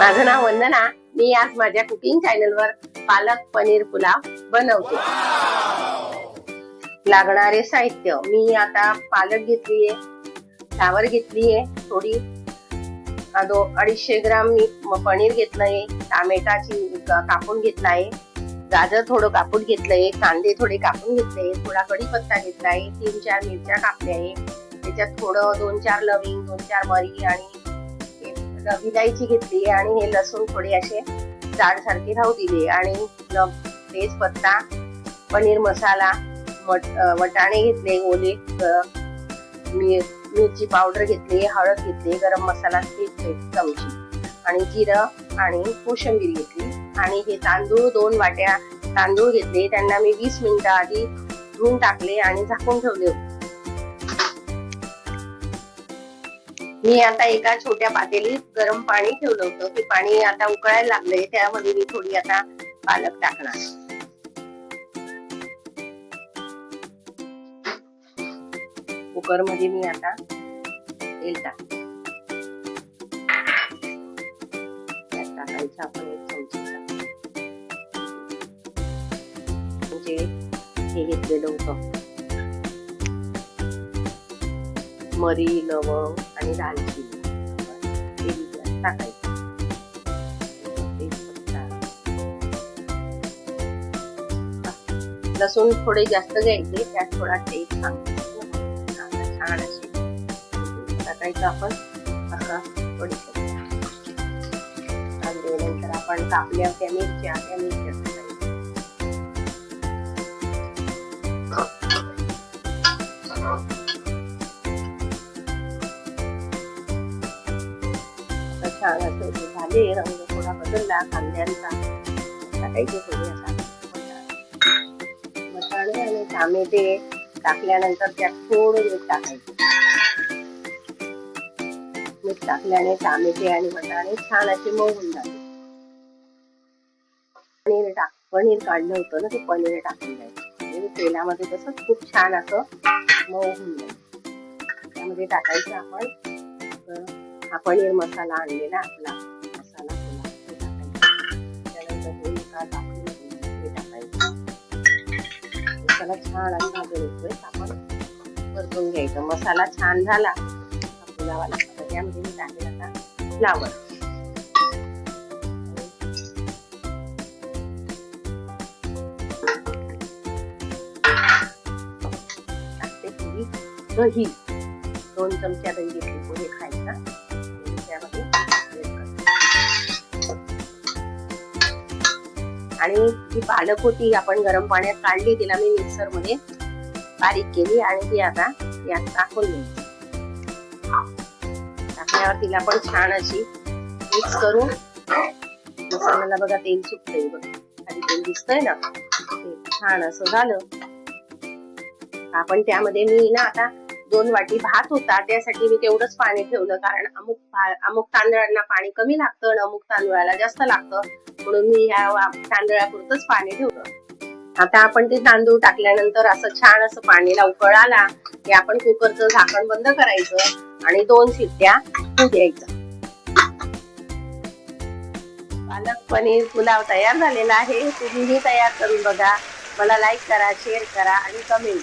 माझं नाव वंदना। मी आज माझ्या कुकिंग चॅनलवर पालक पनीर पुलाव बनवते। लागणारे साहित्य मी आता पालक घेतलीये, फ्लावर घेतलीये थोडी, 250 ग्राम मी पनीर घेतलंय, टोमॅटोची कापून घेतलाय, गाजर थोडं कापून घेतलंय, कांदे थोडे कापून घेतले, थोडा कढीपत्ता घेतलाय, 3-4 मिरच्या कापल्या आहे, त्याच्यात थोडं 2-4 लविंग, 2-4 मरी आणि इलायची घेतली आणि हे लसूण थोडे असे जाड सारखे राहू दिले आणि तेजपत्ता, पनीर मसाला, वटाणे घेतले ओले, मिरची पावडर घेतली, हळद घेतली, गरम मसाला 1 चमची आणि जिरं आणि कोशिंबीर घेतली आणि हे तांदूळ 2 वाट्या तांदूळ घेतले, त्यांना मी 20 मिनिटं आधी धुवून टाकले आणि झाकून ठेवले होते। मी आता एका छोट्या पातेलीत गरम पाणी ठेवलं होतं, ते पाणी आता उकळायला लागलंय, त्यामध्ये मी थोडी आता पालक टाकणार। कुकर मध्ये मी आता तेल टाकते, त्यात टाकायचं आपण 1 चमचा म्हणजे हे घेतलेलं होतं मरी, लवंग आणि दालचिनी टाकायचं, लसूण थोडे जास्त घ्यायचे, त्यात थोडा टेस्ट छान असे टाकायचं आपण असा बडीशेप आणि नंतर आपण कापल्या त्या मिरच्या छान असं झाले, रंग थोडा बदलला कांद्यांचा, टाकायचे थोडे असा वटाणे आणि टोमॅटे टाकल्यानंतर त्यात थोडं मीठ टाकायचं। मीठ टाकल्याने टोमॅटे आणि वटाणे छान असे मऊ होऊन जाते। पनीर काढलं होतं ना, ते पनीर टाकून द्यायचं म्हणजे तेलामध्ये कसं खूप छान असं मऊ होऊन जाईल। त्यामध्ये टाकायचं आपण हा पनीर मसाला आणलेला आपला मसाला त्यानंतर हे टाकायचं, मसाला छान असा बनवतोय आपण परतून घ्यायचा। मसाला छान झाला पुलावाला, त्यामध्ये मी टाकेल आता फ्लावर, टाकते थोडी दही, 2 चमचा दही घेतली, पोहे खायचा, आणि जी पालक होती आपण गरम पाण्यात काढली, तिला मी मिक्सर मध्ये बारीक केली आणि ती आता यात टाकून घ्यायची। टाकल्यावर तिला पण छान अशी मिक्स करून, मसाल्याला बघा तेल सुटतंय, बघा खाली तेल दिसतंय ना, ते छान असं झालं। आपण त्यामध्ये मी ना आता 2 वाटी भात होता, त्यासाठी मी तेवढंच पाणी ठेवलं, कारण अमुक तांदळांना पाणी कमी लागतं आणि अमुक तांदळाला जास्त लागतं, म्हणून मी ह्या तांदळापुरतच पाणी ठेवलं। आता आपण ते तांदूळ टाकल्यानंतर असं छान असं पाणीला उकळ आला की आपण कुकरचं झाकण बंद करायचं आणि 2 शिट्ट्या होऊ द्यायचं। पालक पनीर पुलाव तयार झालेला आहे, तुम्हीही तयार करून बघा। मला लाईक करा, शेअर करा आणि कमेंट